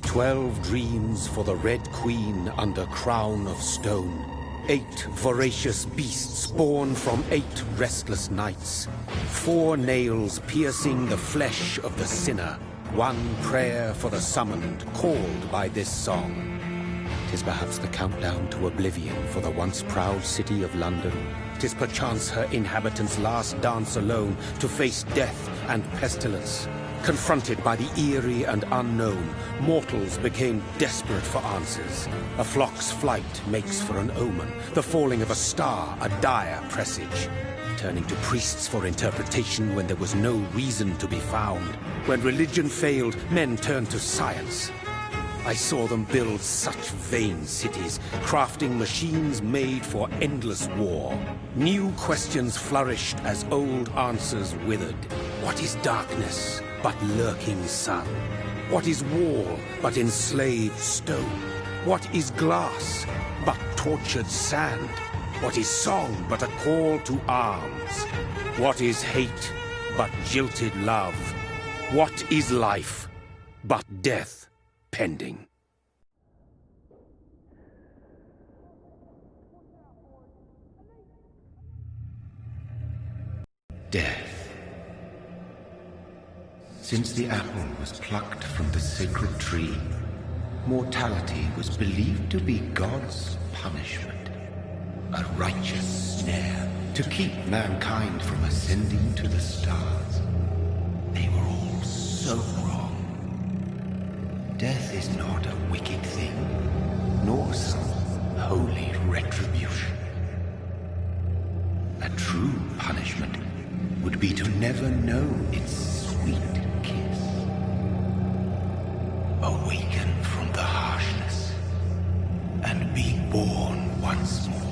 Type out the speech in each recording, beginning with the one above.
12 dreams for the Red Queen under crown of stone. 8 voracious beasts born from 8 restless nights. 4 nails piercing the flesh of the sinner. 1 prayer for the summoned, called by this song. 'Tis perhaps the countdown to oblivion for the once proud city of London. 'Tis perchance her inhabitants' last dance alone to face death and pestilence. Confronted by the eerie and unknown, mortals became desperate for answers. A flock's flight makes for an omen, the falling of a star a dire presage. Turning to priests for interpretation when there was no reason to be found. When religion failed, men turned to science. I saw them build such vain cities, crafting machines made for endless war. New questions flourished as old answers withered. What is darkness but lurking sun? What is wall but enslaved stone? What is glass but tortured sand? What is song but a call to arms? What is hate but jilted love? What is life but death pending? Death. Since the apple was plucked from the sacred tree, mortality was believed to be God's punishment. A righteous snare to keep mankind from ascending to the stars. They were all so wrong. Death is not a wicked thing, nor some holy retribution. A true punishment would be to never know its sweet kiss. Awaken from the harshness and be born once more.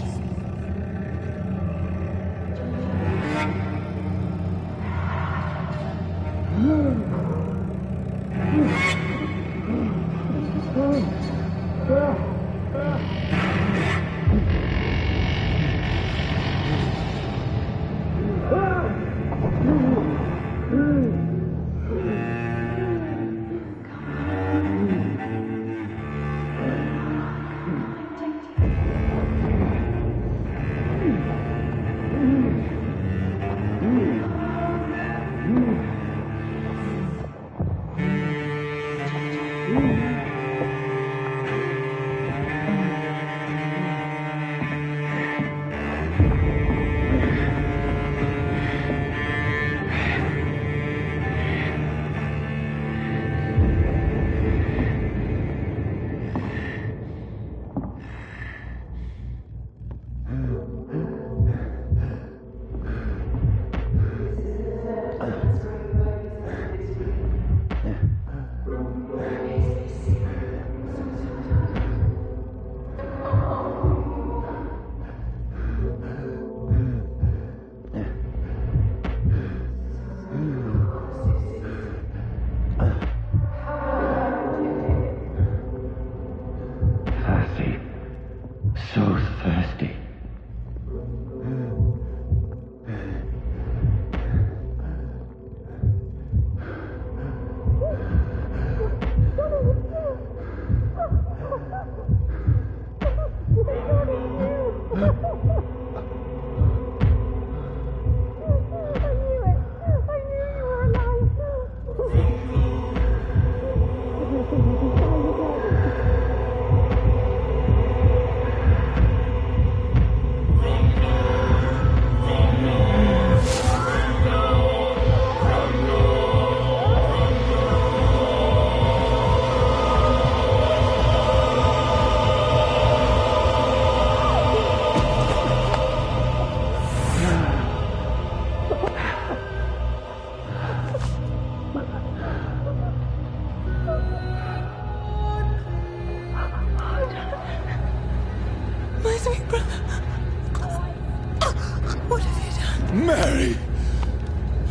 Mary!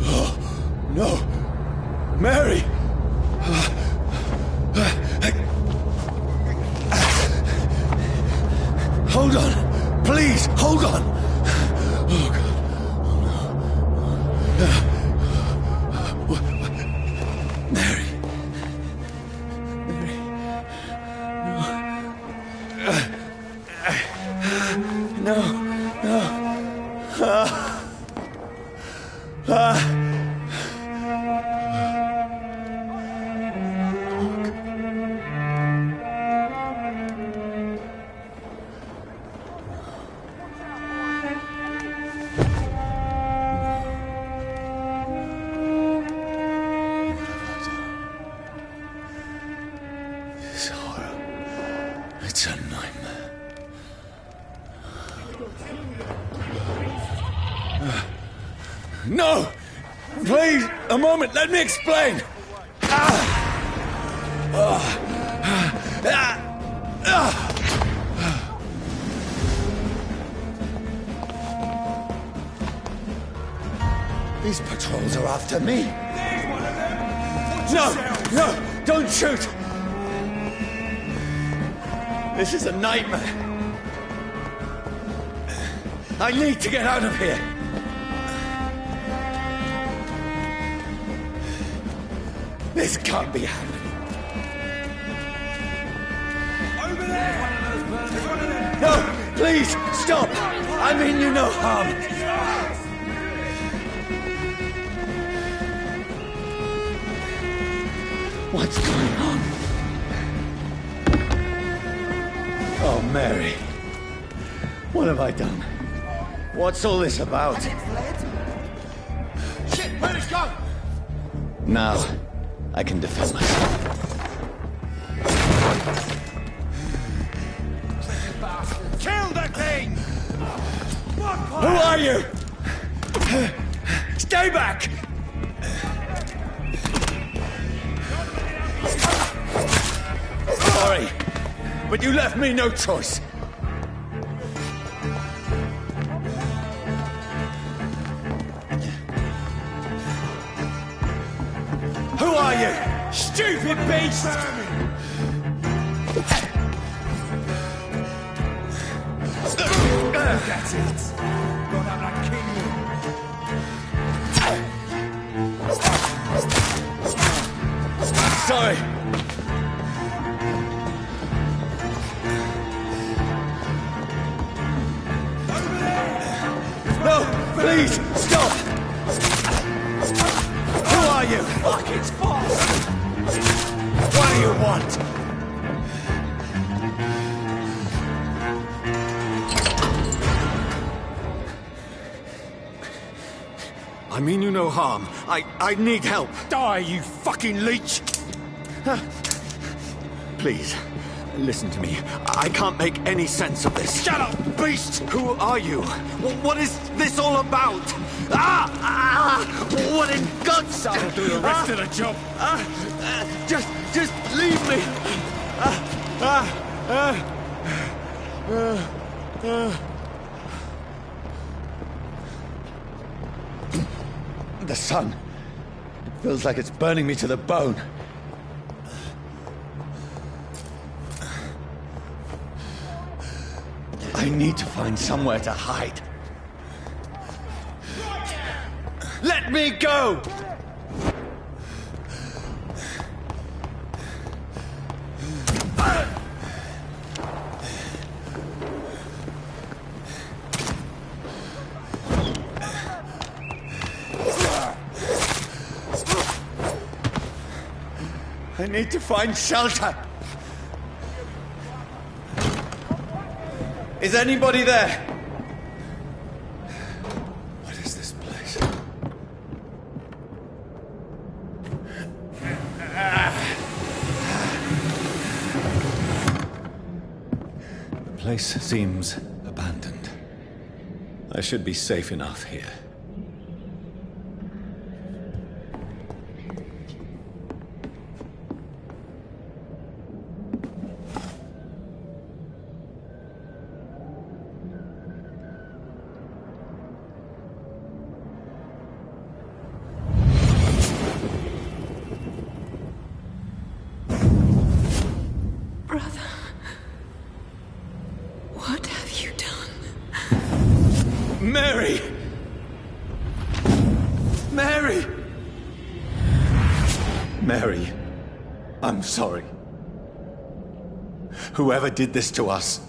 Oh, no! Mary! Hold on! Please, hold on! Oh, God. Oh, no. Mary. Mary. No! Please, a moment, let me explain! These patrols are after me. No, don't shoot! This is a nightmare. I need to get out of here. This can't be happening. Over there! No, please, stop! I mean you no harm. What's going on? Oh, Mary. What have I done? What's all this about? Shit, where'd it go? Now, I can defend myself. Kill the thing! Who are you? Stay back! Sorry, but you left me no choice. Who are you? Stupid beast! That's it. Gonna have to kill you. Sorry. No, please, stop! Who are you? Fuck, it's fast! What do you want? I mean you no harm. I need help. Die, you fucking leech! Please, listen to me. I can't make any sense of this. Shut up, beast! Who are you? What is this all about? What in God's That'll do the rest of the job. Just leave me. The sun. It feels like it's burning me to the bone. I need to find somewhere to hide. Let me go! I need to find shelter. Is anybody there? What is this place? The place seems abandoned. I should be safe enough here. Brother, what have you done? Mary! Mary! Mary, I'm sorry. Whoever did this to us,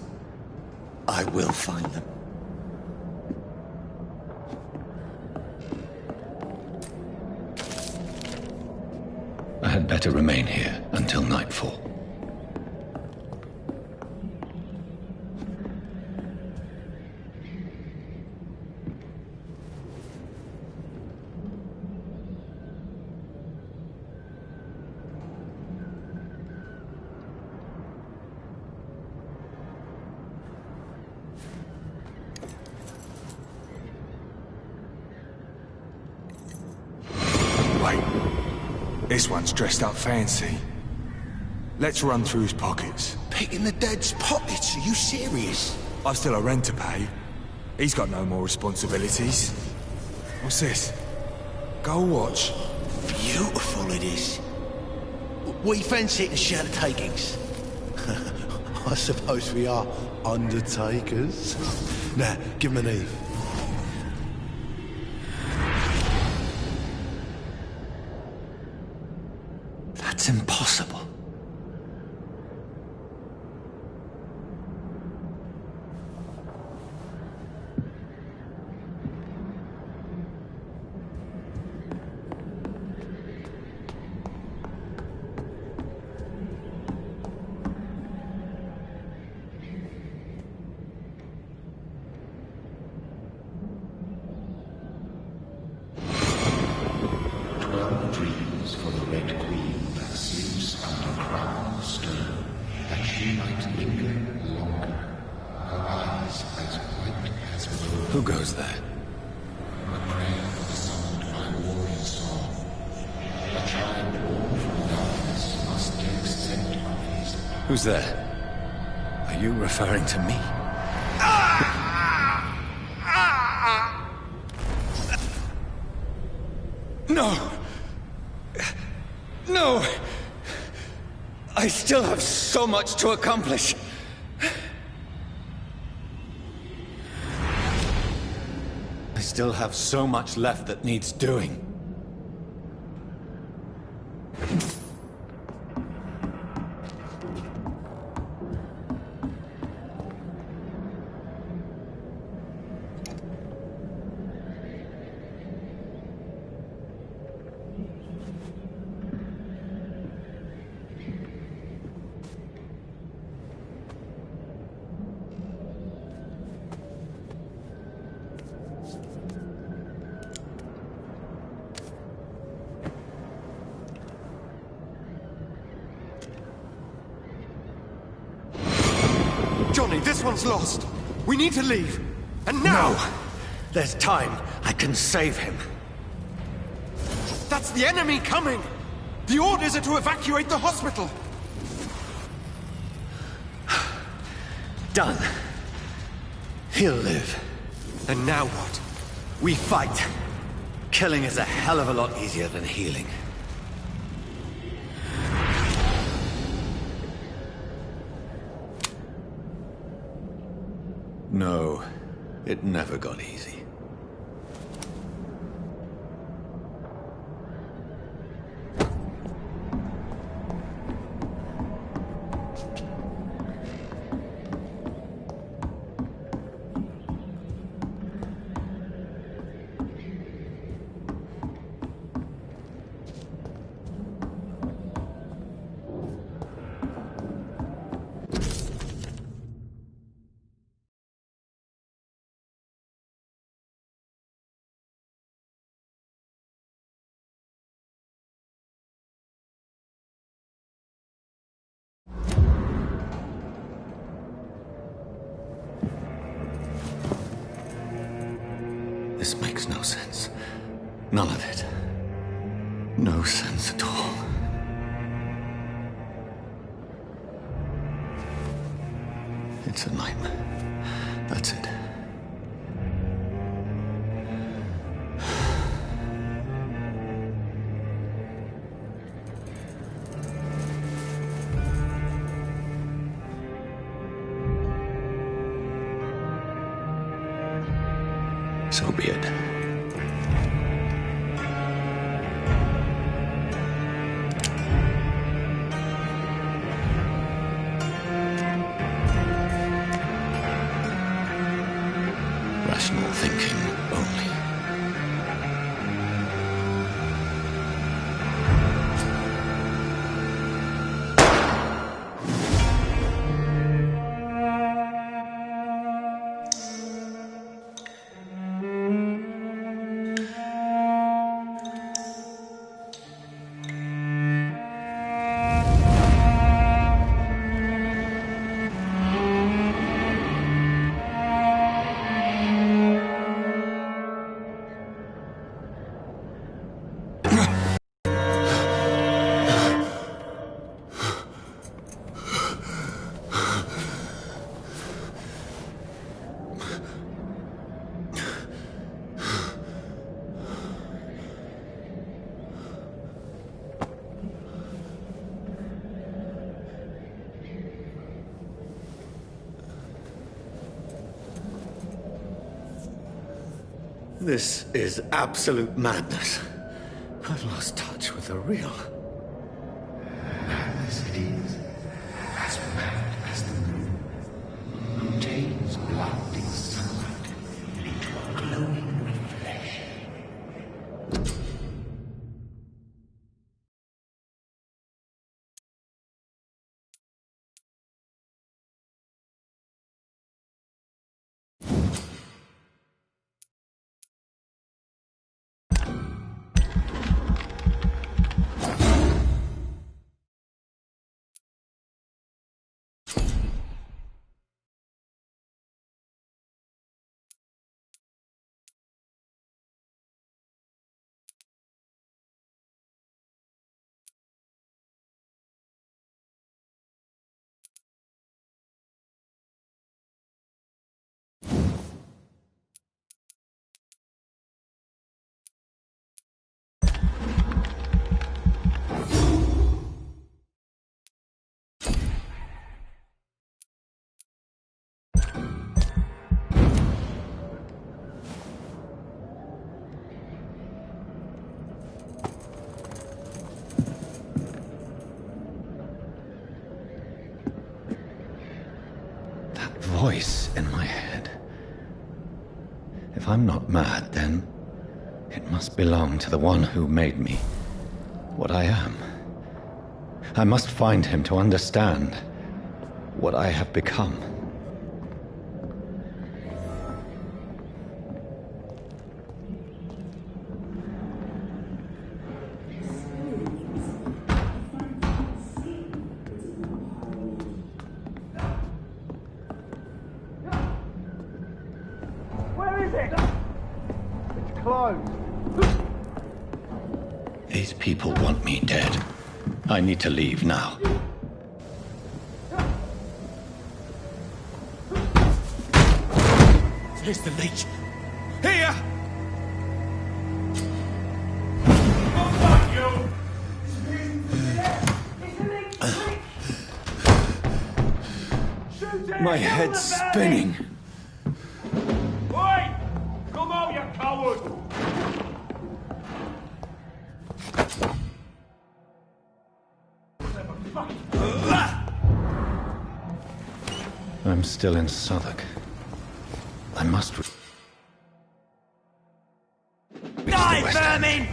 I will find them. I had better remain here until nightfall. This one's dressed up fancy. Let's run through his pockets. Picking the dead's pockets? Are you serious? I've still a rent to pay. He's got no more responsibilities. What's this? Gold watch. Beautiful it is. We fancy it and share the takings. I suppose we are undertakers. Now, give him an Eve. That's impossible. Dreams for the Red Queen that sleeps under crown of stone, that she might linger longer, her eyes as white as wool. Who goes there? A prayer summoned by warrior song. A child born from darkness must take scent of his power. Who's there? Are you referring to me? No! No! I still have so much to accomplish. I still have so much left that needs doing. Johnny, this one's lost. We need to leave. And now! No! There's time. I can save him. That's the enemy coming! The orders are to evacuate the hospital! Done. He'll live. And now what? We fight. Killing is a hell of a lot easier than healing. No, it never got easy. This makes no sense. None of it. No sense at all. It's a nightmare. That's it. So be it. Rational thinking only. This is absolute madness. I've lost touch with the real. Madness it is. As mad as the moon. Obtains blinding sunlight into a glowing flesh. Voice in my head. If I'm not mad, then it must belong to the one who made me what I am. I must find him to understand what I have become. These people want me dead. I need to leave now. Here's the leech. Here! My head's spinning. Oi! Come out, you coward! I'm still in Southwark. I must... Die, vermin!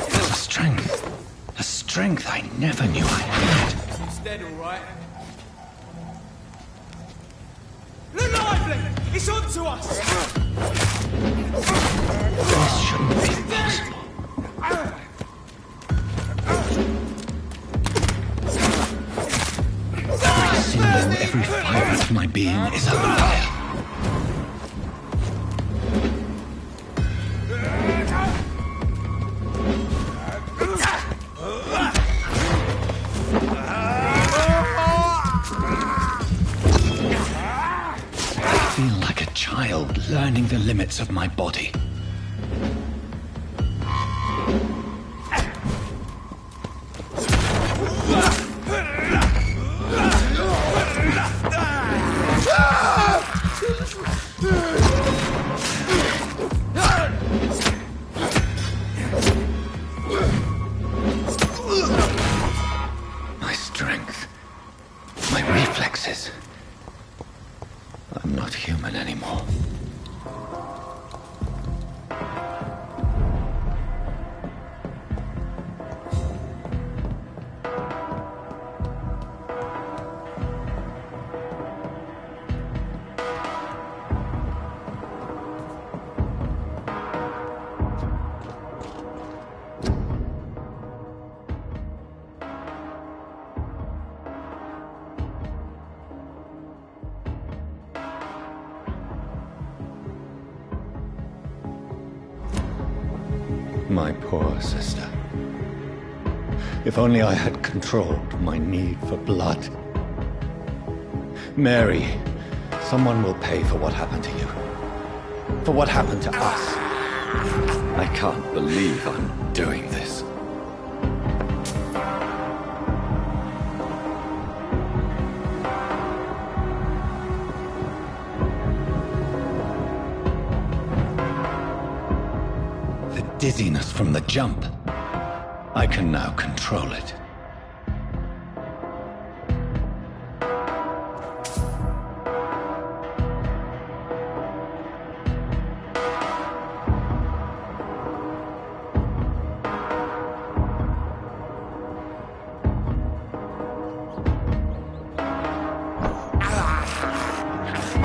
There's a strength I never knew I had. He's dead, all right. Look lively! It's on to us! This shouldn't be possible. Every single, every fibre of my being is on fire. I feel like a child learning the limits of my body. My strength, my reflexes. I'm not human anymore. My poor sister. If only I had controlled my need for blood. Mary, someone will pay for what happened to you. For what happened to us. I can't believe I'm doing this. dizziness from the jump. I can now control it.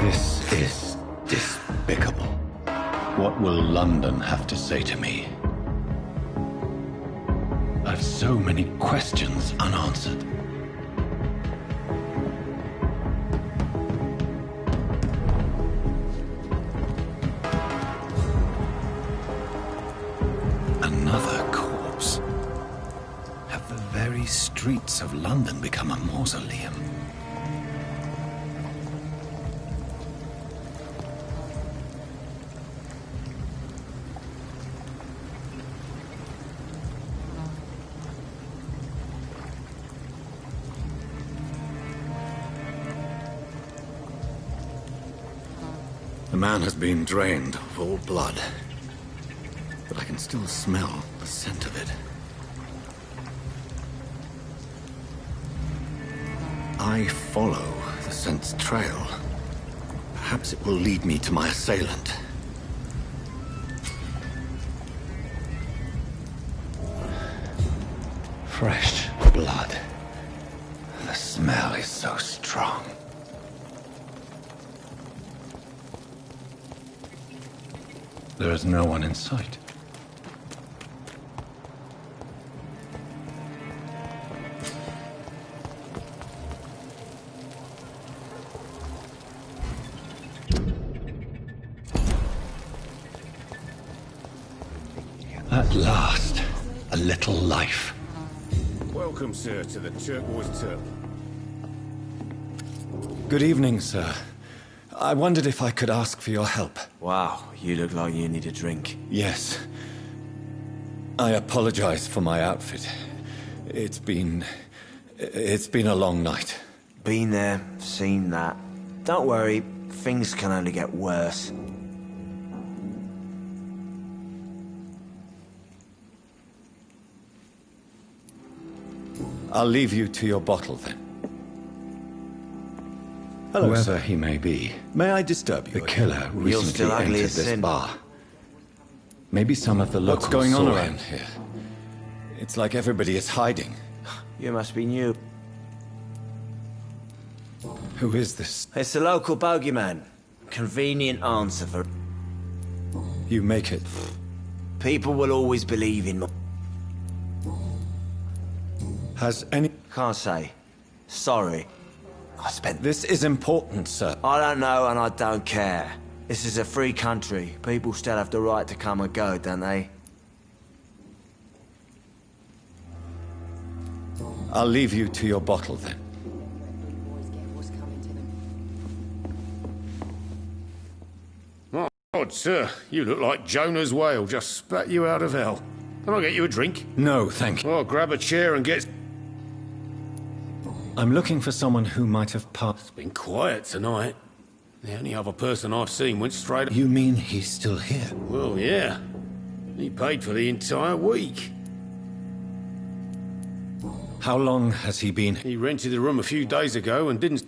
This is despicable. What will London have to say to me? I've so many questions unanswered. Another corpse. Have the very streets of London become a mausoleum? The man has been drained of all blood, but I can still smell the scent of it. I follow the scent's trail. Perhaps it will lead me to my assailant. Fresh blood. The smell is so strong. There is no one in sight. At last, a little life. Welcome, sir, to the Turquoise Turtle. Good evening, sir. I wondered if I could ask for your help. Wow, you look like you need a drink. Yes. I apologize for my outfit. It's been a long night. Been there, seen that. Don't worry, things can only get worse. I'll leave you to your bottle, then. Hello, whoever he may be. May I disturb you? The killer recently still ugly entered as this sin. bar. Maybe some of the locals What's going on saw around him here. It's like everybody is hiding. You must be new. Who is this? It's the local bogeyman. Convenient answer for... You make it. People will always believe in... Has any... Can't say. Sorry. I spent... This is important, sir. I don't know and I don't care. This is a free country. People still have the right to come and go, don't they? I'll leave you to your bottle, then. God, sir, you look like Jonah's whale just spat you out of hell. Can I get you a drink? No, thank you. Oh, grab a chair and get... I'm looking for someone who might have passed... It's been quiet tonight. The only other person I've seen went straight... You mean he's still here? Well, yeah. He paid for the entire week. How long has he been... He rented the room a few days ago and didn't...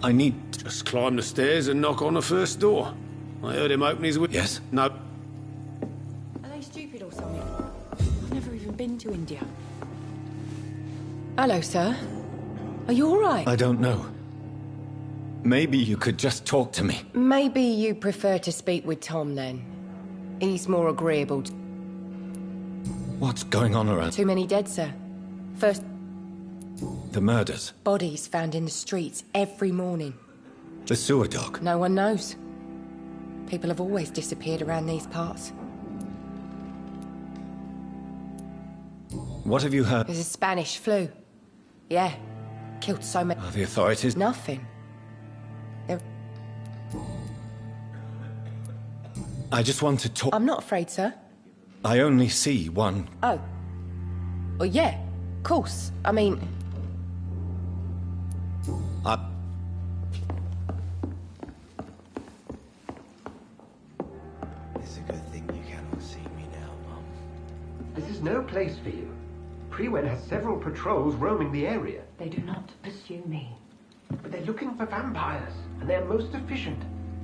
I need... Just climb the stairs and knock on the first door. I heard him open his... Yes? No. Are they stupid or something? I've never even been to India. Hello, sir. Are you all right? I don't know. Maybe you could just talk to me. Maybe you prefer to speak with Tom, then. He's more agreeable. What's going on around... Too many dead, sir. First, The murders. bodies found in the streets every morning. The sewer dog. No one knows. People have always disappeared around these parts. What have you heard? There's a Spanish flu. Yeah. Killed so many... Are the authorities... Nothing. They're... I just want to talk... I'm not afraid, sir. I only see one... Oh. Well, yeah. Of course. I mean... It's a good thing you cannot see me place for you. Prewen has several patrols roaming the area. They do not pursue me. But they're looking for vampires, and they're most efficient.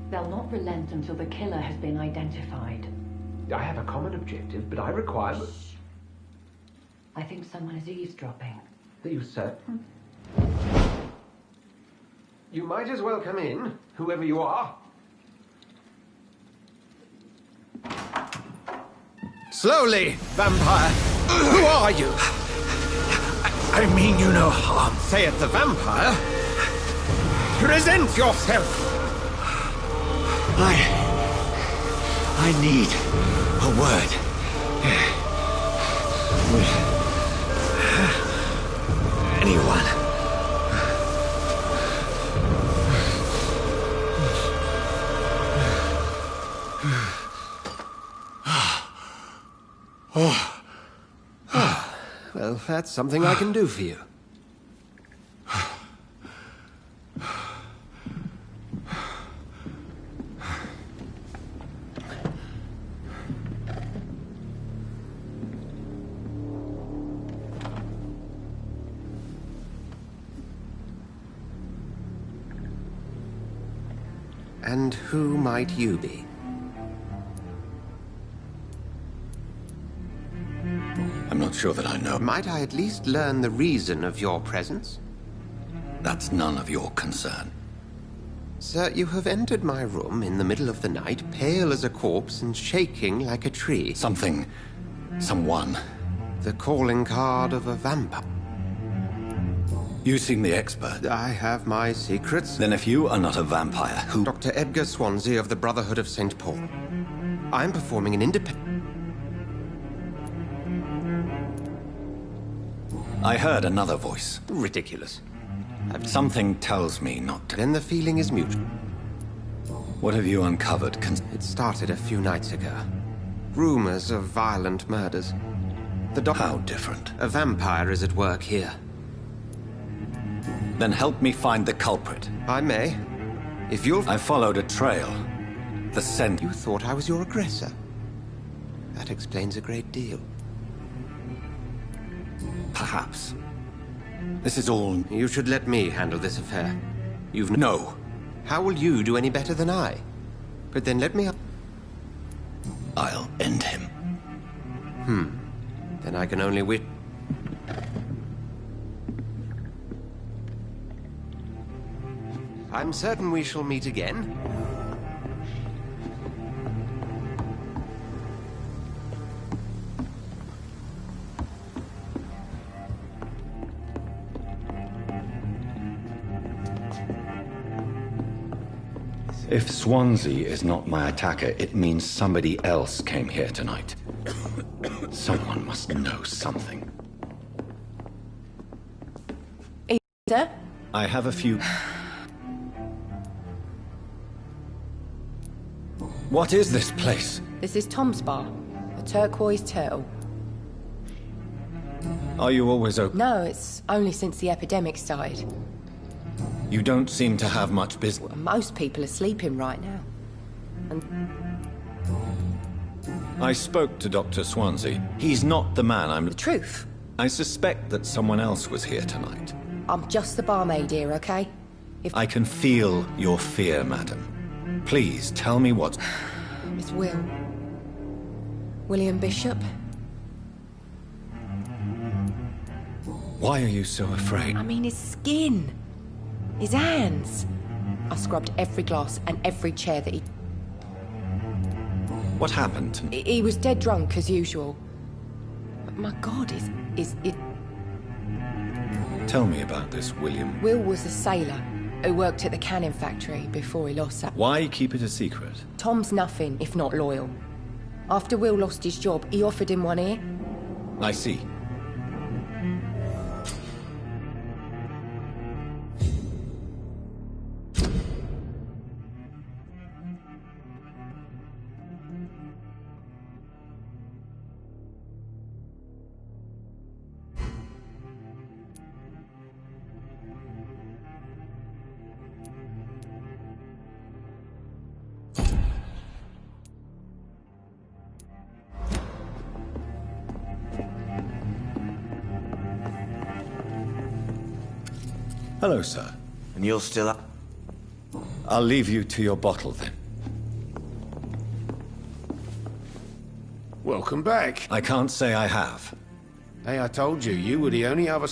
They'll not relent until the killer has been identified. I have a common objective, but I require... Shh. I think someone is eavesdropping. Are you certain? You might as well come in, whoever you are. Slowly, vampire! Who are you? I mean you no harm. Saith the vampire. Present yourself! I need a word. With anyone. Well, that's something I can do for you. And who might you be? I'm not sure that I know. Might I at least learn the reason of your presence? That's none of your concern. Sir, you have entered my room in the middle of the night, pale as a corpse and shaking like a tree. Someone. The calling card of a vampire. You seem the expert. I have my secrets. Then if you are not a vampire, who... Dr. Edgar Swansea of the Brotherhood of St. Paul. I'm performing an independent... I heard another voice. Ridiculous. Something tells me not to. Then the feeling is mutual. What have you uncovered? It started a few nights ago. Rumors of violent murders. How different? A vampire is at work here. Then help me find the culprit. I may. If you'll... I followed a trail. The scent... You thought I was your aggressor. That explains a great deal. Perhaps. This is all... You should let me handle this affair. You've... No. How will you do any better than I? But then let me... I'll end him. Then I can only wait... I'm certain we shall meet again. If Swansea is not my attacker, it means somebody else came here tonight. Someone must know something. Sir? I have a few... What is this place? This is Tom's bar. The Turquoise Turtle. Are you always open? No, it's only since the epidemic started. You don't seem to have much business. Most people are sleeping right now. And I spoke to Dr. Swansea. He's not the man I'm... the truth. I suspect that someone else was here tonight. I'm just the barmaid here, okay? I can feel your fear, madam. Please, tell me what... It's Will. William Bishop. Why are you so afraid? I mean, his skin. His hands. I scrubbed every glass and every chair that he... What happened? He was dead drunk, as usual. But my God, is it... Tell me about this, William. Will was a sailor who worked at the cannon factory before he lost that... Why keep it a secret? Tom's nothing if not loyal. After Will lost his job, he offered him one ear. I see. Hello, sir. And you're still up? I'll leave you to your bottle, then. Welcome back. I can't say I have. Hey, I told you, you were the only other...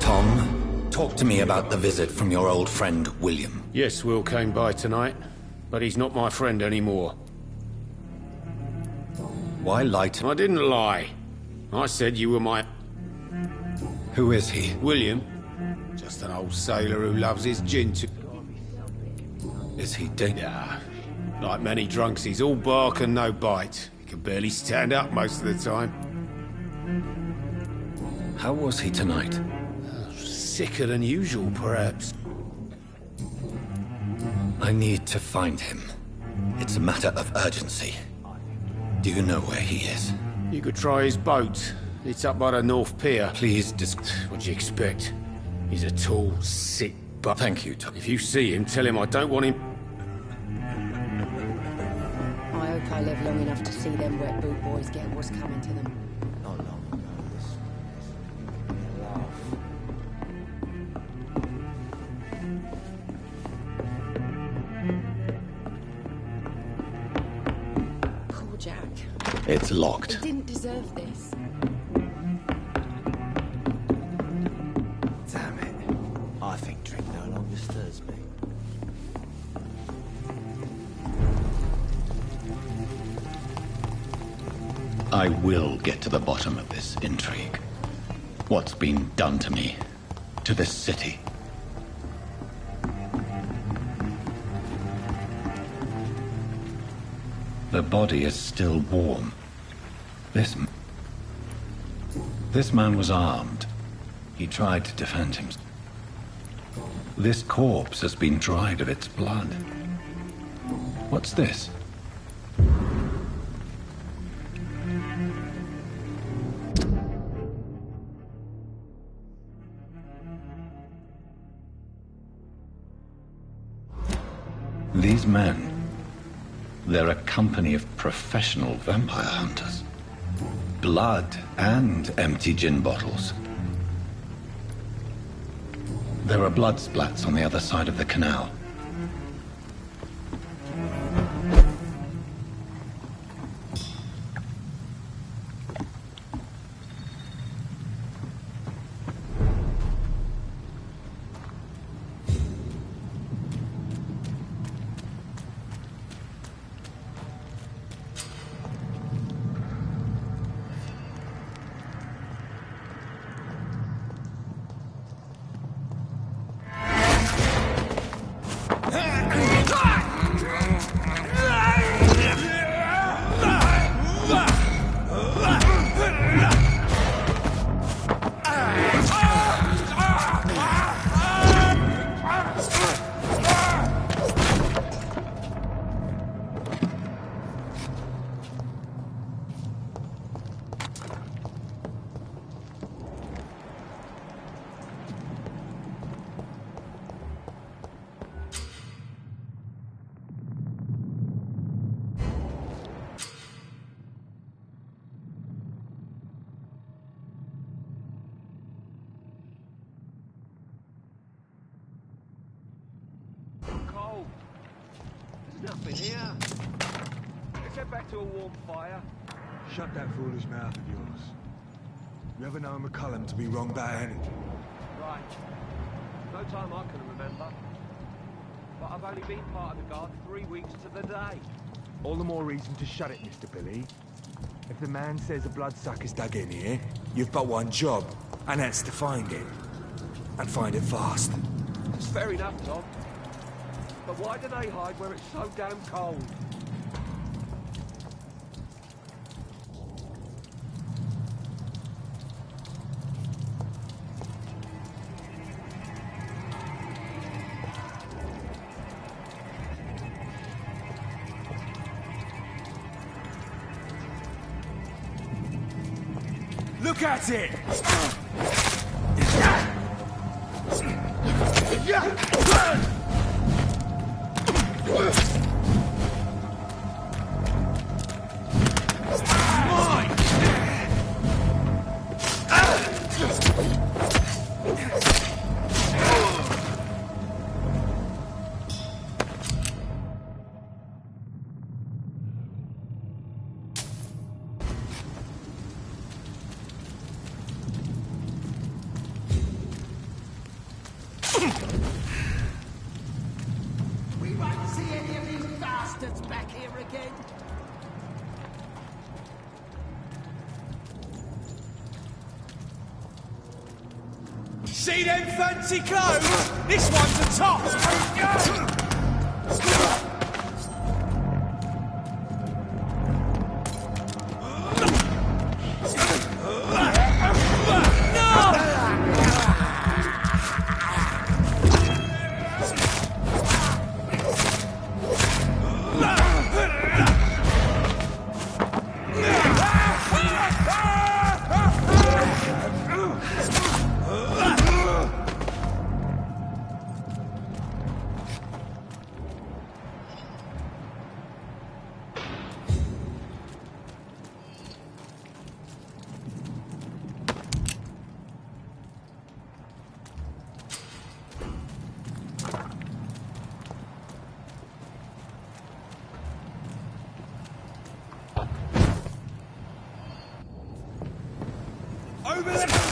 Tom, talk to me about the visit from your old friend, William. Yes, Will came by tonight, but he's not my friend anymore. Why lie to... I didn't lie. I said you were my... Who is he? William. Just an old sailor who loves his gin too... Is he dead? Yeah. Like many drunks, he's all bark and no bite. He can barely stand up most of the time. How was he tonight? Sicker than usual, perhaps. I need to find him. It's a matter of urgency. Do you know where he is? You could try his boat. It's up by the North Pier. Please What'd you expect? He's a tall, sick butt. Thank you, Tom. If you see him, tell him I don't want him... I hope I live long enough to see them wet boot boys get what's coming to them. Not long ago, this laugh. Poor Jack. It's locked. He didn't deserve this. Damn it. I think drink no longer stirs me. I will get to the bottom of this intrigue. What's been done to me, to this city. The body is still warm. This man was armed. He tried to defend himself. This corpse has been dried of its blood. What's this? These men, they're a company of professional vampire hunters. Blood and empty gin bottles. There are blood splats on the other side of the canal. Nothing here. Let's head back to a warm fire. Shut that foolish mouth of yours. You ever know McCullum to be wrong about anything? Right. No time I can remember. But I've only been part of the guard 3 weeks to the day. All the more reason to shut it, Mr. Billy. If the man says a bloodsucker's dug in here, you've but one job, and that's to find it. And find it fast. It's fair enough, Tom. But why do they hide where it's so damn cold? Look at it! again? See them fancy clothes? This one's a top! Over there!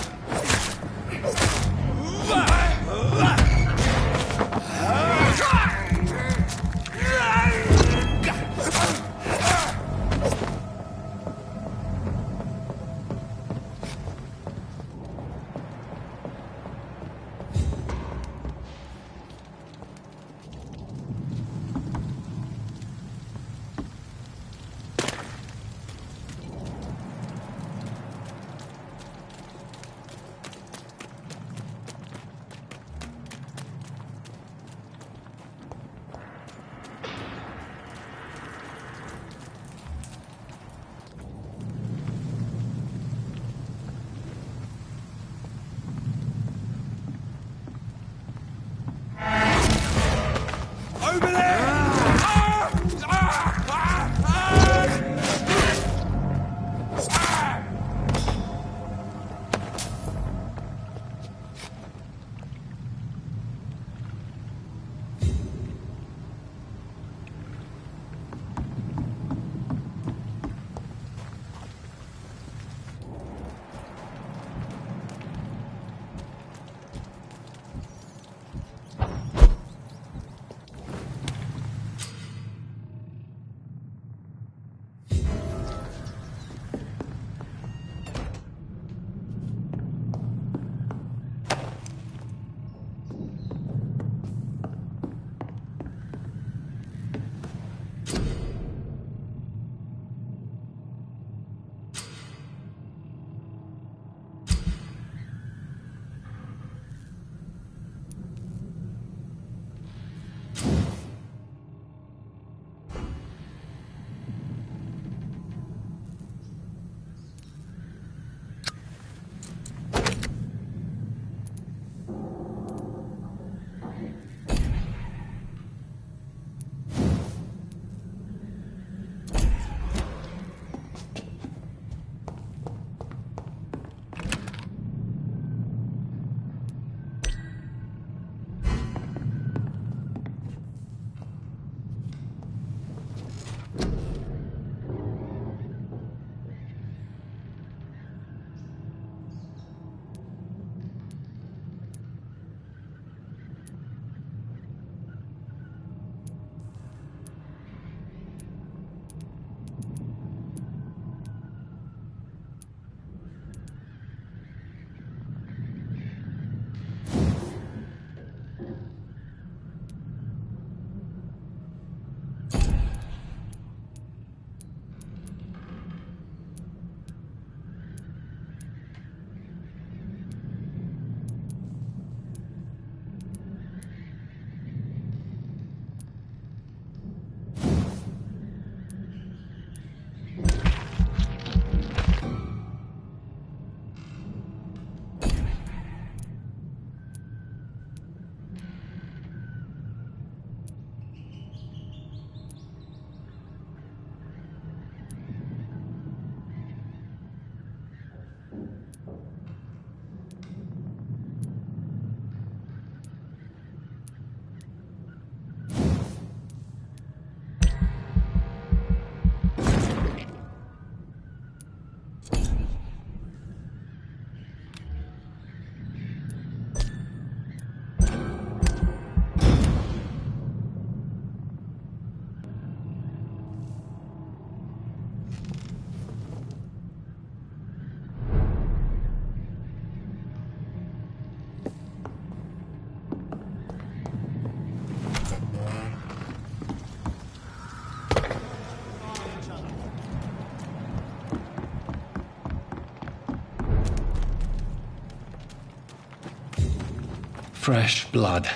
Fresh blood.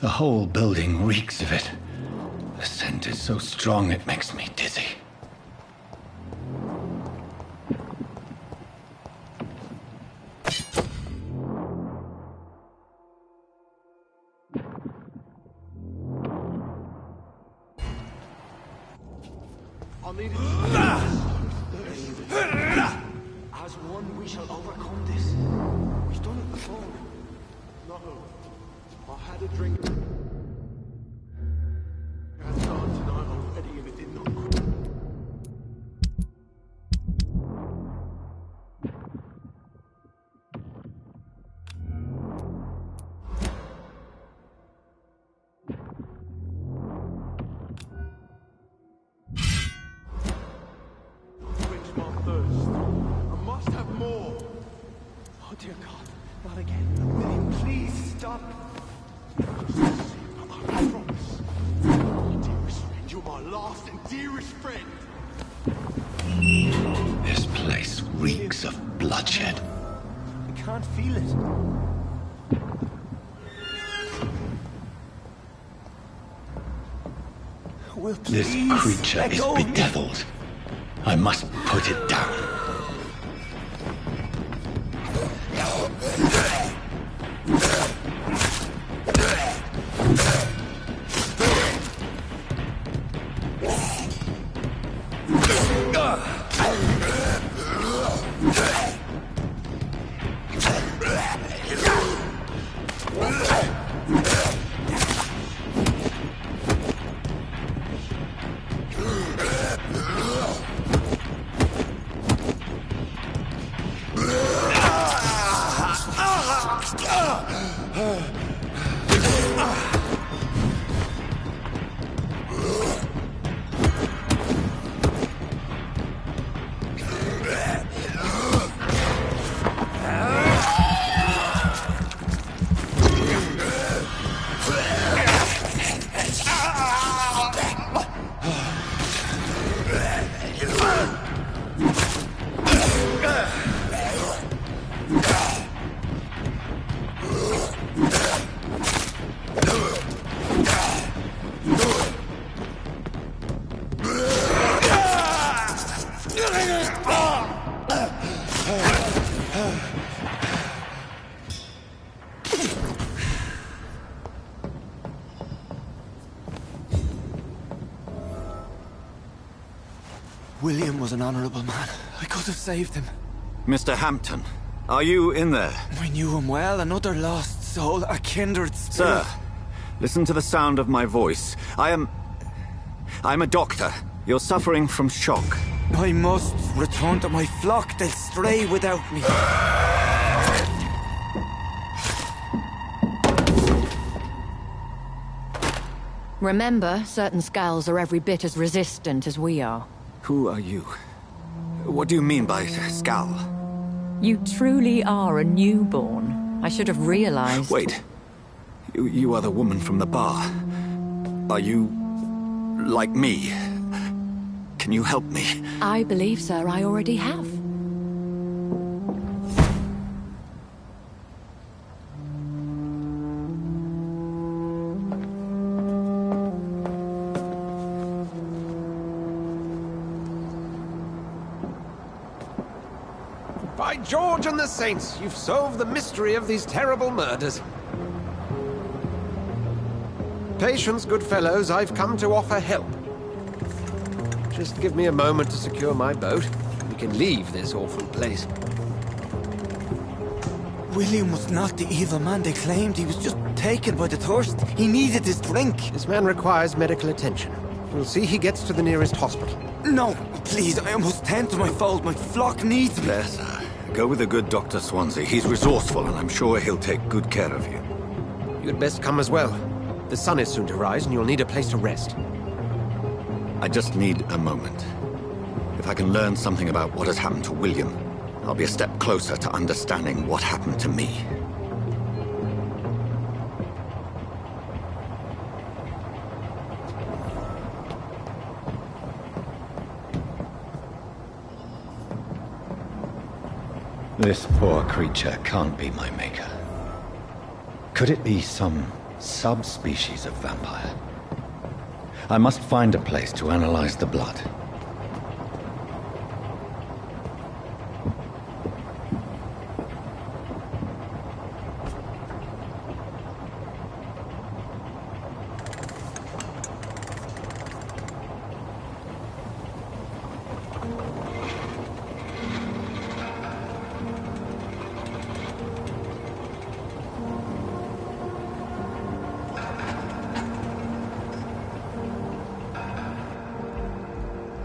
The whole building reeks of it. The scent is so strong it makes me dizzy. I need it. As one, we shall overcome this. We've done it before. No. I had a drink. I had done tonight already and it did not good. Quench my thirst. I must have more. Oh dear God, not again. William, please stop. I promise. My dearest friend, you're my last and dearest friend. This place reeks of bloodshed. I can't feel it. Will, This please, creature let is go of me. bedeviled. I must put it down. William was an honorable man. I could have saved him. Mr. Hampton, are you in there? I knew him well, another lost soul, a kindred spirit. Sir, listen to the sound of my voice. I'm a doctor. You're suffering from shock. I must return to my flock. They'll stray without me. Remember, certain skulls are every bit as resistant as we are. Who are you? What do you mean by Skal? You truly are a newborn. I should have realized. Wait. You are the woman from the bar. Are you like me? Can you help me? I believe, sir, I already have. By George and the Saints, you've solved the mystery of these terrible murders. Patience, good fellows, I've come to offer help. Just give me a moment to secure my boat. We can leave this awful place. William was not the evil man they claimed. He was just taken by the thirst. He needed his drink. This man requires medical attention. We'll see he gets to the nearest hospital. No, please, I must tend to my fold. My flock needs me. There, sir. Go with the good Dr. Swansea. He's resourceful, and I'm sure he'll take good care of you. You'd best come as well. The sun is soon to rise, and you'll need a place to rest. I just need a moment. If I can learn something about what has happened to William, I'll be a step closer to understanding what happened to me. This poor creature can't be my maker. Could it be some subspecies of vampire? I must find a place to analyze the blood.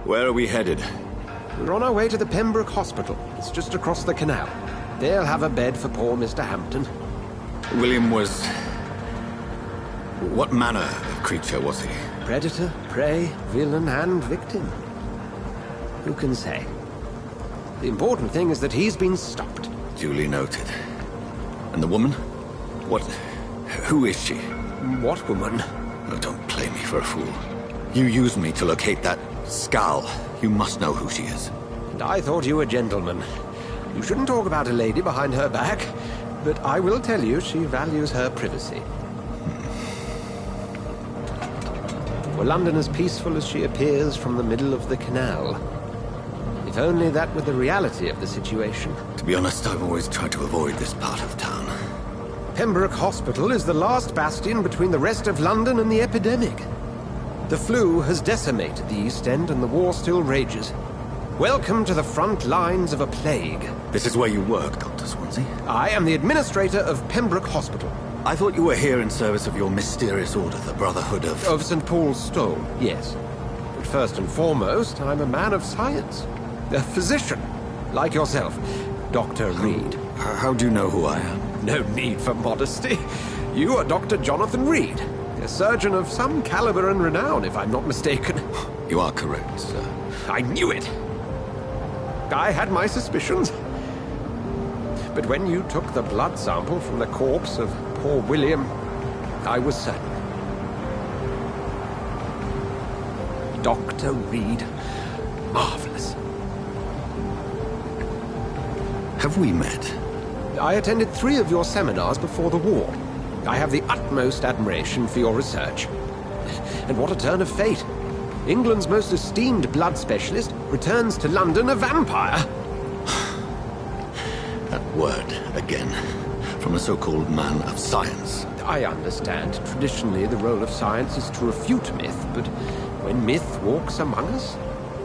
Where are we headed? We're on our way to the Pembroke Hospital. It's just across the canal. They'll have a bed for poor Mr. Hampton. William was... What manner of creature was he? Predator, prey, villain, and victim. Who can say? The important thing is that he's been stopped. Duly noted. And the woman? What... Who is she? What woman? Oh, don't play me for a fool. You used me to locate that skull. You must know who she is. And I thought you a gentleman. You shouldn't talk about a lady behind her back, but I will tell you she values her privacy. Were London as peaceful as she appears from the middle of the canal? If only that were the reality of the situation. To be honest, I've always tried to avoid this part of town. Pembroke Hospital is the last bastion between the rest of London and the epidemic. The flu has decimated the East End and the war still rages. Welcome to the front lines of a plague. This is where you work, Dr. Swansea? I am the administrator of Pembroke Hospital. I thought you were here in service of your mysterious order, the Brotherhood of... Of St. Paul's Stole, yes. But first and foremost, I'm a man of science. A physician, like yourself, Dr. Reed. How do you know who I am? No need for modesty. You are Dr. Jonathan Reed, a surgeon of some caliber and renown, if I'm not mistaken. You are correct, sir. I knew it! I had my suspicions. But when you took the blood sample from the corpse of poor William, I was certain. Dr. Reed. Marvelous. Have we met? I attended 3 of your seminars before the war. I have the utmost admiration for your research. And what a turn of fate. England's most esteemed blood specialist returns to London a vampire. That word, again, from a so-called man of science. I understand. Traditionally, the role of science is to refute myth, but when myth walks among us,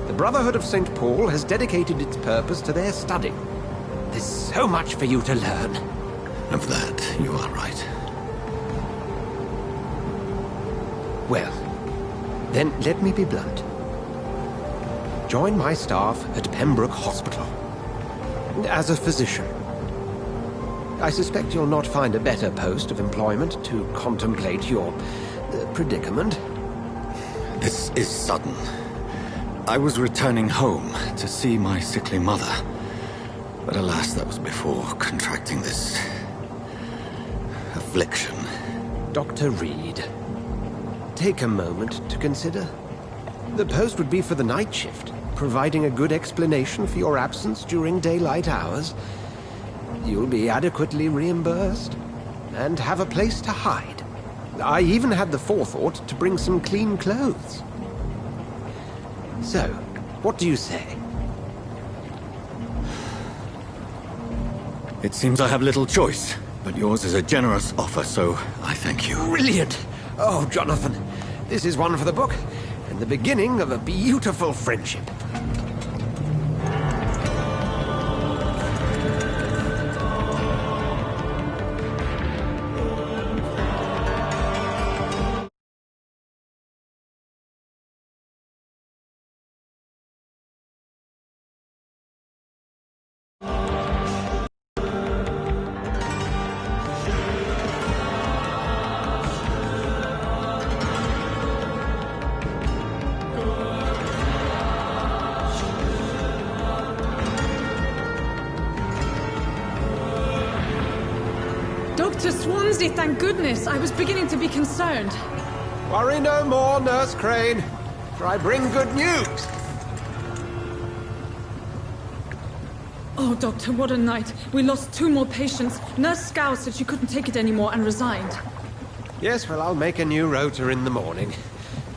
the Brotherhood of St. Paul has dedicated its purpose to their study. There's so much for you to learn. Of that, you are right. Well, then let me be blunt. Join my staff at Pembroke Hospital. As a physician. I suspect you'll not find a better post of employment to contemplate your predicament. This is sudden. I was returning home to see my sickly mother. But alas, that was before contracting this... affliction. Dr. Reed, take a moment to consider. The post would be for the night shift, providing a good explanation for your absence during daylight hours. You'll be adequately reimbursed, and have a place to hide. I even had the forethought to bring some clean clothes. So, what do you say? It seems I have little choice, but yours is a generous offer, so I thank you. Brilliant! Oh, Jonathan, this is one for the book, and the beginning of a beautiful friendship. Dr. Swansea, thank goodness. I was beginning to be concerned. Worry no more, Nurse Crane, for I bring good news. Oh, Doctor, what a night. We lost 2 more patients. Nurse Scow said she couldn't take it anymore and resigned. Yes, well, I'll make a new rota in the morning.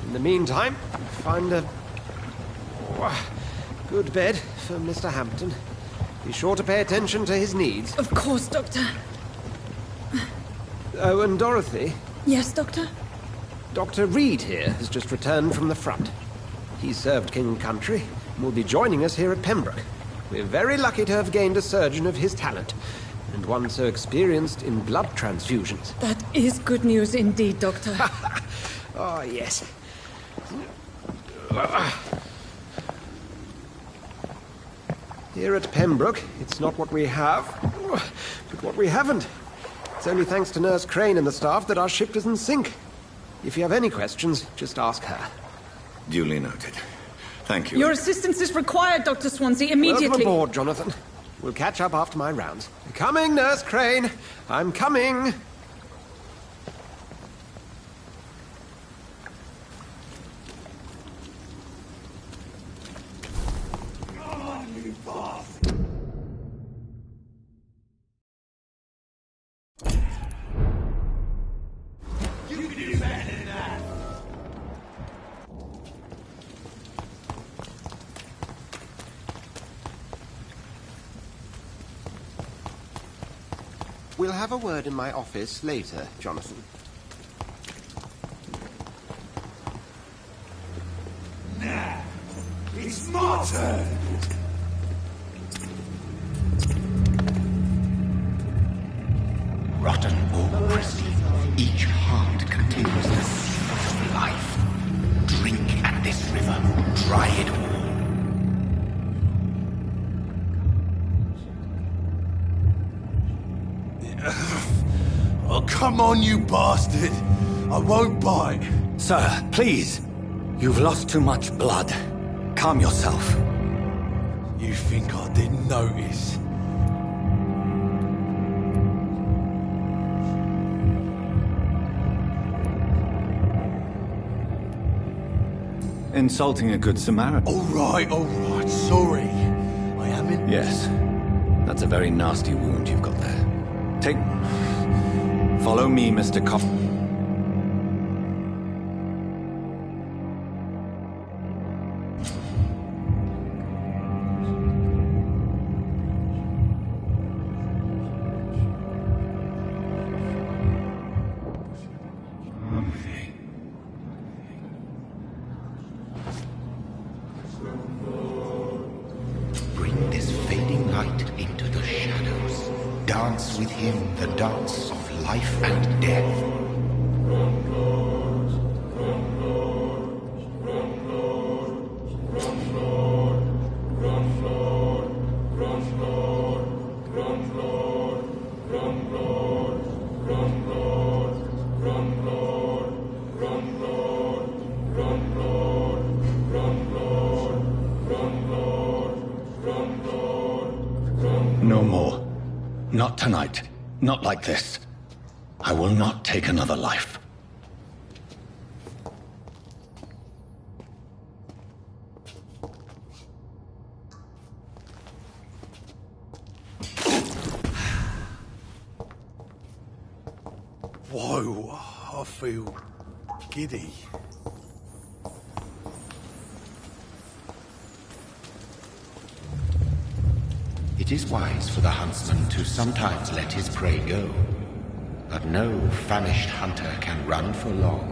In the meantime, find a good bed for Mr. Hampton. Be sure to pay attention to his needs. Of course, Doctor. Oh, and Dorothy? Yes, Doctor? Dr. Reed here has just returned from the front. He served King and Country and will be joining us here at Pembroke. We're very lucky to have gained a surgeon of his talent, and one so experienced in blood transfusions. That is good news indeed, Doctor. Oh, yes. Here at Pembroke, it's not what we have, but what we haven't. It's only thanks to Nurse Crane and the staff that our ship doesn't sink. If you have any questions, just ask her. Duly noted. Thank you. Your assistance is required, Dr. Swansea, immediately. Welcome aboard, Jonathan. We'll catch up after my rounds. Coming, Nurse Crane. I'm coming. We'll have a word in my office later, Jonathan. Nah, it's my turn. Rotten or crispy, each heart contains the seeds of life. Drink at this river, try it all. Oh, come on, you bastard! I won't bite. Sir, please. You've lost too much blood. Calm yourself. You think I didn't notice? Insulting a good Samaritan. All right, sorry. I am in... Yes. That's a very nasty wound you've got there. Follow me, Mr. Coff. Bring this fading light into the shadows. Dance with him the dance of life and death. No more. Not tonight. Not like this. I will not take another life. Whoa, I feel giddy. It is wise for the huntsman to sometimes let his prey go, but no famished hunter can run for long.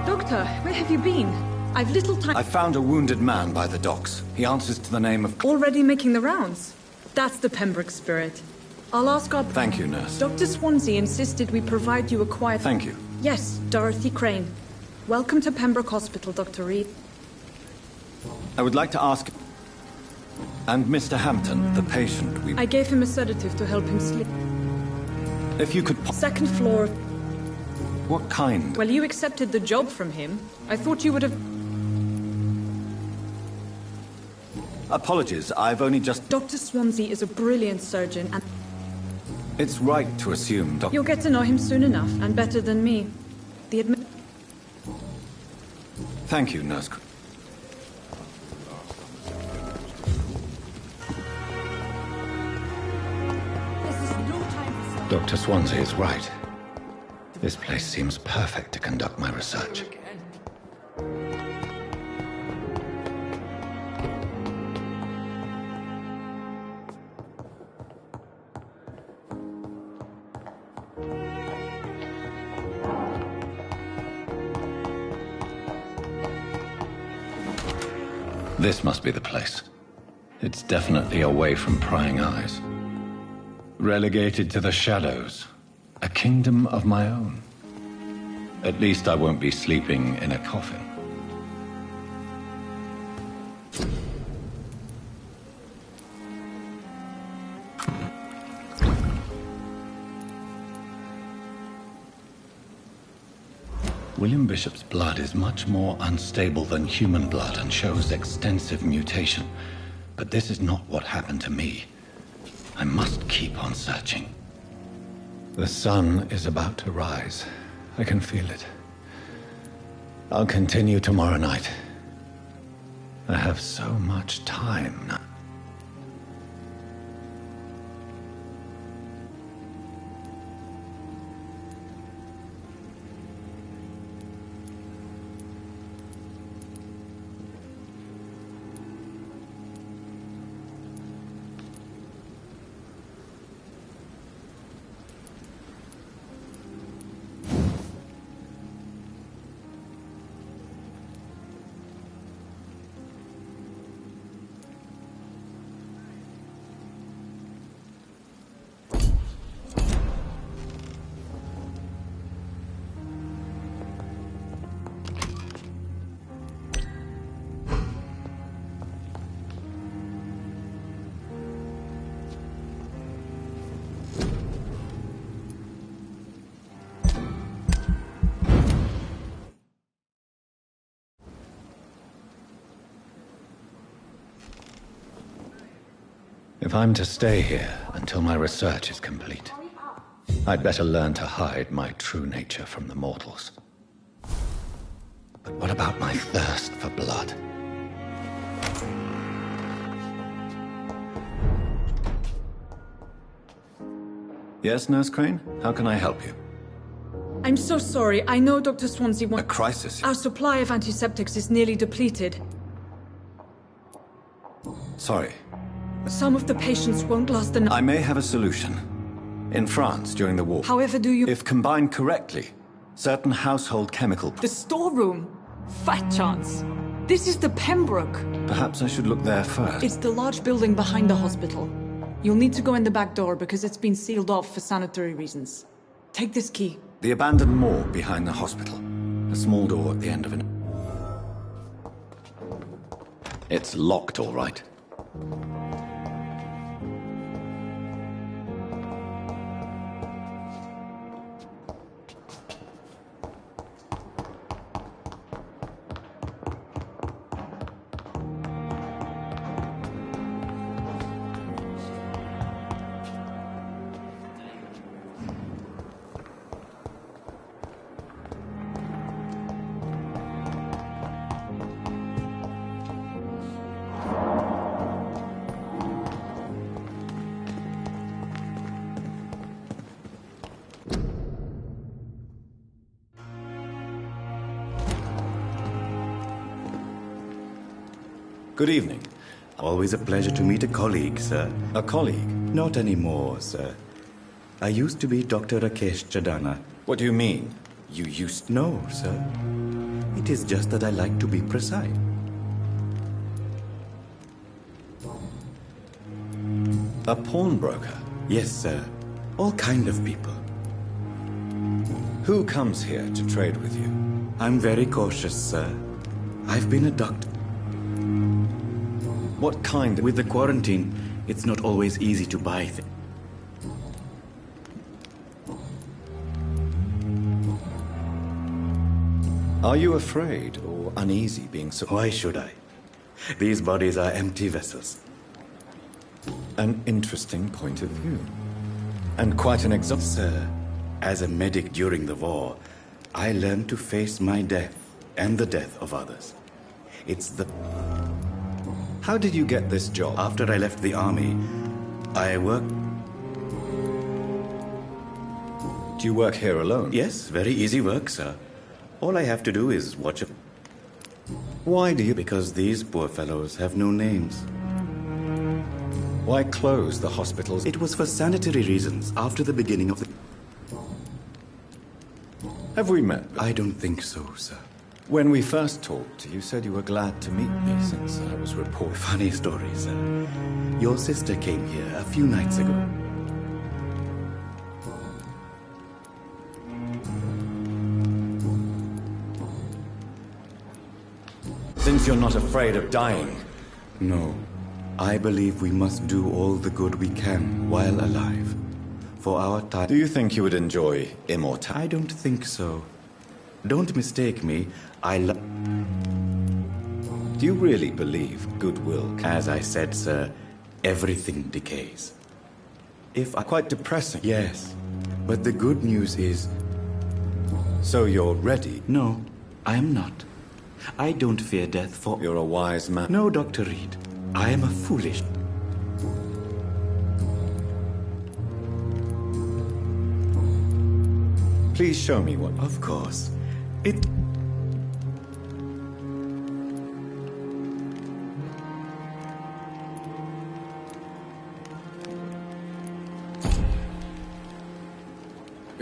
Doctor, where have you been? I've little time. I found a wounded man by the docks. He answers to the name of... Already making the rounds? That's the Pembroke spirit. I'll ask our... Thank you, nurse. Dr. Swansea insisted we provide you a quiet... Thank you. Yes, Dorothy Crane. Welcome to Pembroke Hospital, Dr. Reed. I would like to ask... And Mr. Hampton, the patient we... I gave him a sedative to help him sleep. If you could... Second floor. What kind? Well, you accepted the job from him. I thought you would have... Apologies, I've only just... Dr. Swansea is a brilliant surgeon, and It's right to assume Dr. you'll get to know him soon enough, and better than me. Thank you, Nurse. Dr. Swansea is right. This place seems perfect to conduct my research. This must be the place. It's definitely away from prying eyes. Relegated to the shadows. A kingdom of my own. At least I won't be sleeping in a coffin. William Bishop's blood is much more unstable than human blood and shows extensive mutation. But this is not what happened to me. I must keep on searching. The sun is about to rise. I can feel it. I'll continue tomorrow night. I have so much time now. If I'm to stay here until my research is complete, I'd better learn to hide my true nature from the mortals. But what about my thirst for blood? Yes, Nurse Crane? How can I help you? I'm so sorry. I know Dr. Swansea wants... A crisis? Our supply of antiseptics is nearly depleted. Sorry. Some of the patients won't last the night. I may have a solution. In France, during the war. However do you... If combined correctly, certain household chemical... The storeroom? Fat chance. This is the Pembroke. Perhaps I should look there first. It's the large building behind the hospital. You'll need to go in the back door because it's been sealed off for sanitary reasons. Take this key. The abandoned morgue behind the hospital. A small door at the end of it. It's locked, all right. Good evening. Always a pleasure to meet a colleague, sir. A colleague? Not anymore, sir. I used to be Dr. Rakesh Chadana. What do you mean? You used... No, sir. It is just that I like to be precise. A pawnbroker? Yes, sir. All kind of people. Who comes here to trade with you? I'm very cautious, sir. I've been a doctor. What kind? With the quarantine, it's not always easy to buy things. Are you afraid or uneasy being so... Why should I? These bodies are empty vessels. An interesting point of view. And quite an Sir, as a medic during the war, I learned to face my death and the death of others. It's the... How did you get this job? After I left the army, I worked... Do you work here alone? Yes, very easy work, sir. All I have to do is watch a... Why do you... Because these poor fellows have no names. Why close the hospitals? It was for sanitary reasons after the beginning of the... Have we met? I don't think so, sir. When we first talked, you said you were glad to meet me since I was reported. Funny story, sir. Your sister came here a few nights ago. Since you're not afraid of dying. No. I believe we must do all the good we can while alive. For our time... Do you think you would enjoy immortality? I don't think so. Don't mistake me. Do you really believe goodwill? As I said, sir, everything decays. Quite depressing. Yes. But the good news is... So you're ready? No, I am not. I don't fear death for... You're a wise man. No, Dr. Reed. I am a foolish... Please show me what... Of course.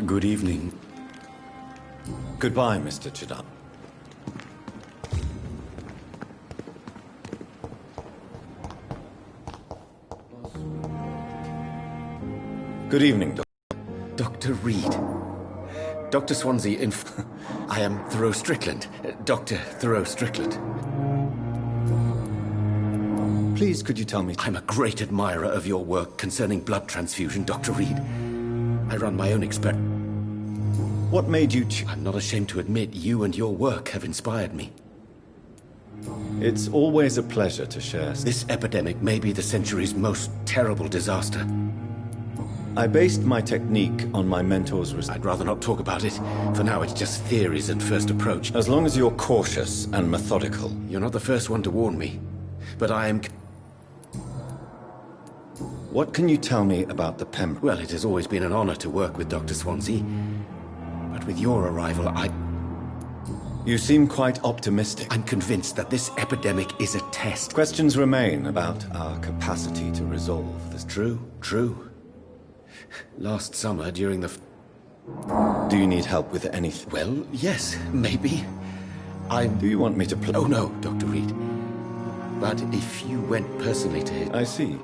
Good evening. Goodbye, Mr. Chidam. Good evening, Dr. Reed. Dr. Swansea, I am Thoreau Strickland. Dr. Thoreau Strickland. Please, could you tell me... I'm a great admirer of your work concerning blood transfusion, Dr. Reed. I run my own experiment. What made you I'm not ashamed to admit you and your work have inspired me. It's always a pleasure to share. This epidemic may be the century's most terrible disaster. I based my technique on my mentor's... I'd rather not talk about it. For now, it's just theories and first approach. As long as you're cautious and methodical. You're not the first one to warn me. But I am... What can you tell me about the Pembroke? Well, it has always been an honor to work with Dr. Swansea. But with your arrival, You seem quite optimistic. I'm convinced that this epidemic is a test. Questions remain about our capacity to resolve this. True. Last summer, during the... Do you need help with anything? Well, yes, maybe. Do you want me to play? Oh, no, Dr. Reed. But if you went personally to his... I see.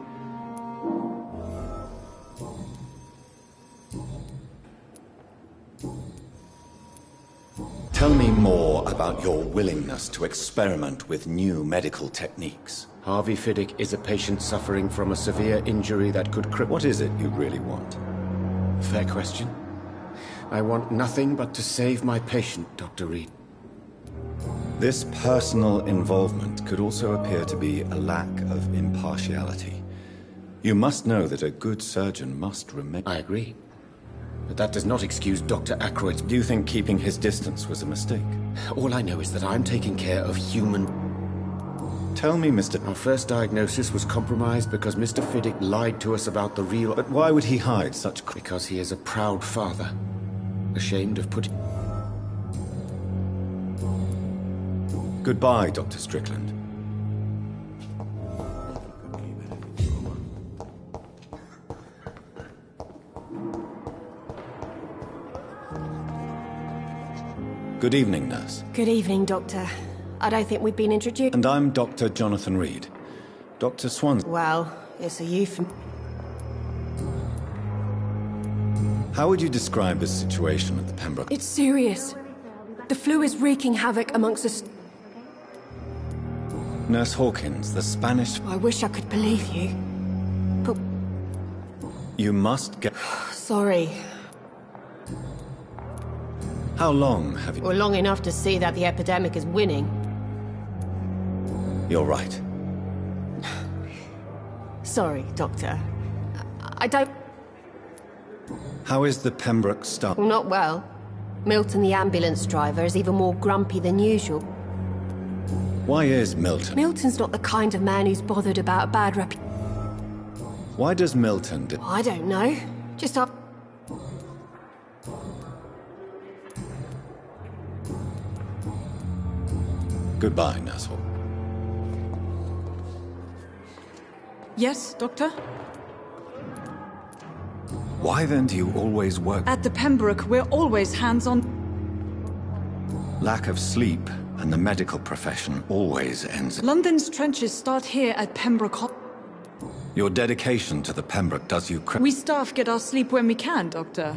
Tell me more about your willingness to experiment with new medical techniques. Harvey Fiddick is a patient suffering from a severe injury that could cripple... What is it you really want? Fair question. I want nothing but to save my patient, Dr. Reed. This personal involvement could also appear to be a lack of impartiality. You must know that a good surgeon must remain... I agree. But that does not excuse Dr. Aykroyd's... Do you think keeping his distance was a mistake? All I know is that I'm taking care of human... Tell me, Mr... Our first diagnosis was compromised because Mr. Fiddick lied to us about the real... But why would he hide such... Because he is a proud father. Ashamed of putting... Goodbye, Dr. Strickland. Good evening, nurse. Good evening, Doctor. I don't think we've been introduced. And I'm Dr. Jonathan Reed. Dr. Swansea. Well, it's a euphemism. How would you describe the situation at the Pembroke? It's serious. The flu is wreaking havoc amongst us. Nurse Hawkins, the Spanish... I wish I could believe you. But... You must get... Sorry. How long have you... Well, long enough to see that the epidemic is winning. You're right. sorry, Doctor. I don't... How is the Pembroke staff? Well, not well. Milton, the ambulance driver, is even more grumpy than usual. Why is Milton? Milton's not the kind of man who's bothered about a bad reputation. Why does Milton I don't know. Just up... Goodbye, Nuzzle. Yes, Doctor? Why then do you always work? At the Pembroke, we're always hands-on. Lack of sleep and the medical profession always ends. London's trenches start here at Pembroke. Your dedication to the Pembroke does you We staff get our sleep when we can, Doctor.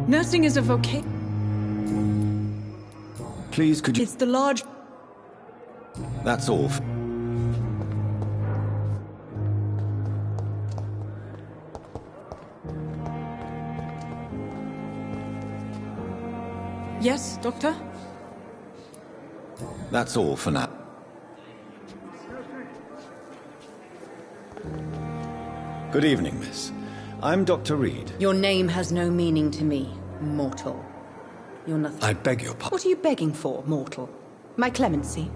Nursing is a vocation. Please, could you... It's the large... That's all. Yes, Doctor? That's all for now. Good evening, miss. I'm Dr. Reed. Your name has no meaning to me, mortal. You're nothing. I beg your pardon. What are you begging for, mortal? My clemency?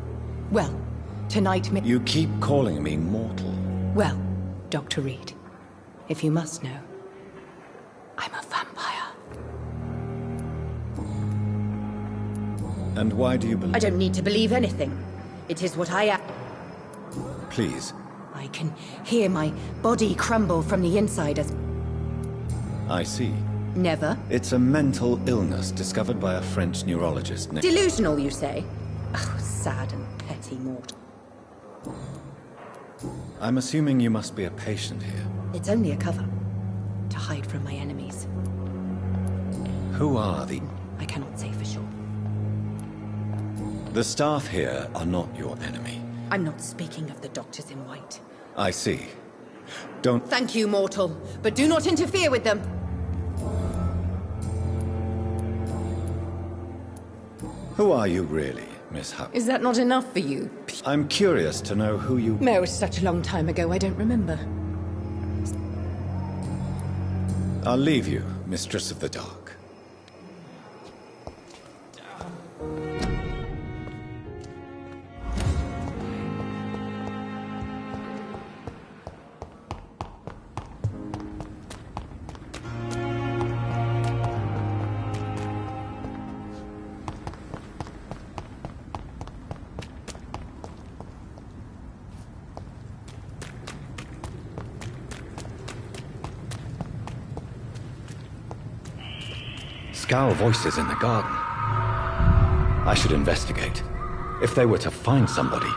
Well, tonight You keep calling me mortal. Well, Dr. Reed, if you must know, I'm a vampire. And why do you believe... I don't need to believe anything. It is what I am. Please. I can hear my body crumble from the inside as... I see. Never. It's a mental illness discovered by a French neurologist named... Delusional, you say? Oh, sad and petty mortal. I'm assuming you must be a patient here. It's only a cover. To hide from my enemies. Who are the... I cannot say for sure. The staff here are not your enemy. I'm not speaking of the doctors in white. I see. Don't... Thank you, mortal, but do not interfere with them. Who are you really, Miss Huck? Is that not enough for you? I'm curious to know who you... No, it's such a long time ago, I don't remember. I'll leave you, Mistress of the Dark. Scowl voices in the garden. I should investigate. If they were to find somebody...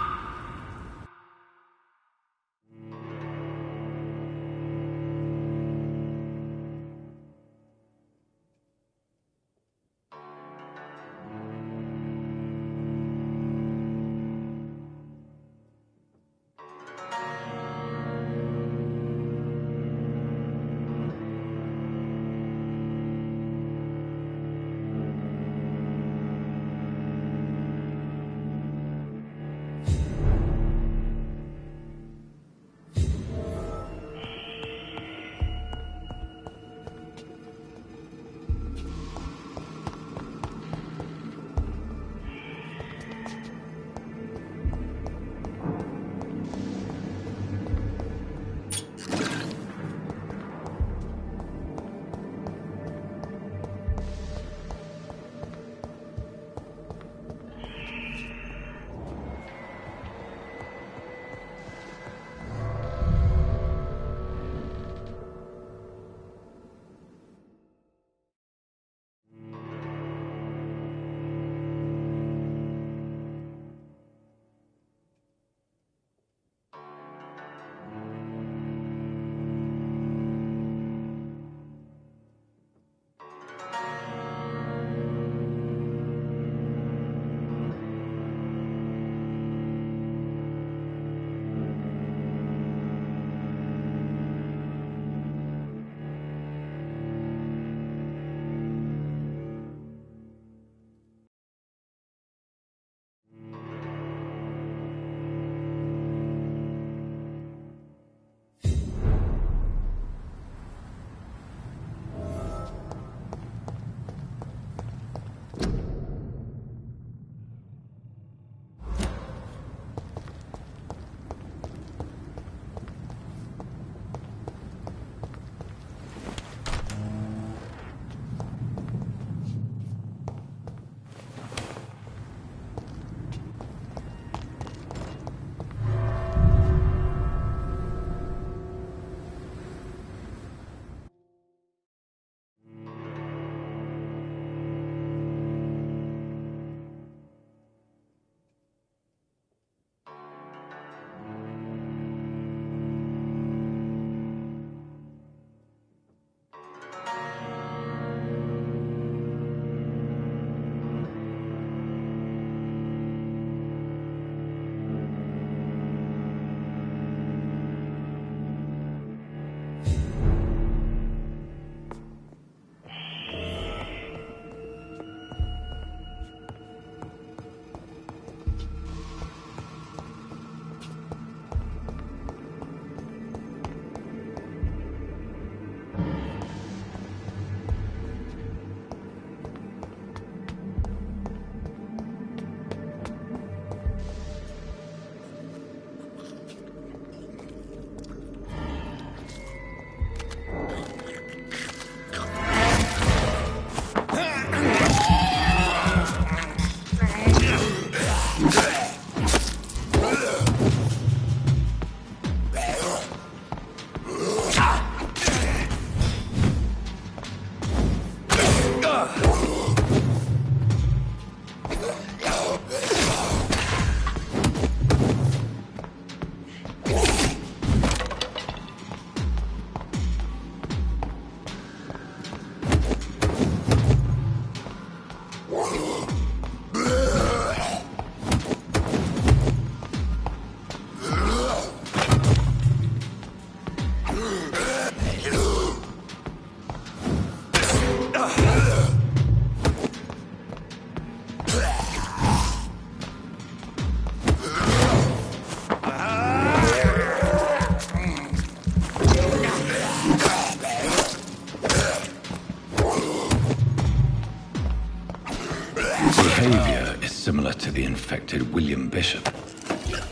similar to the infected William Bishop.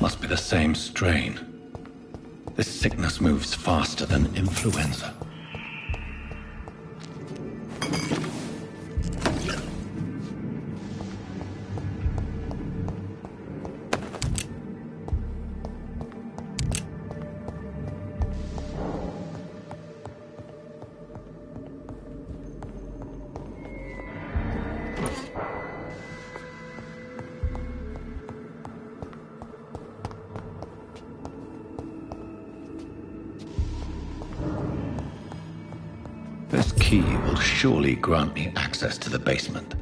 Must be the same strain. This sickness moves faster than influenza. This key will surely grant me access to the basement.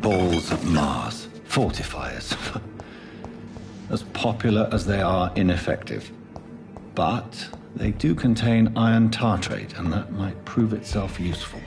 Balls of Mars, fortifiers. As popular as they are ineffective. But they do contain iron tartrate, and that might prove itself useful.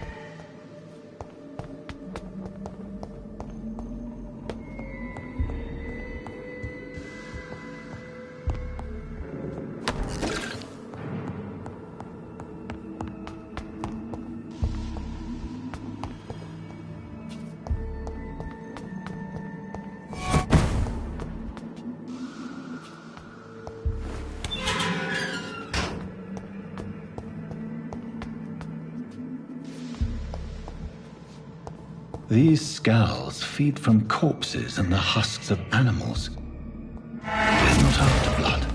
These scowls feed from corpses and the husks of animals. They're not after blood.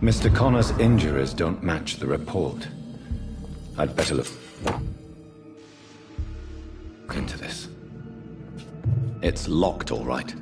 Mr. Connor's injuries don't match the report. I'd better look into this. It's locked, all right.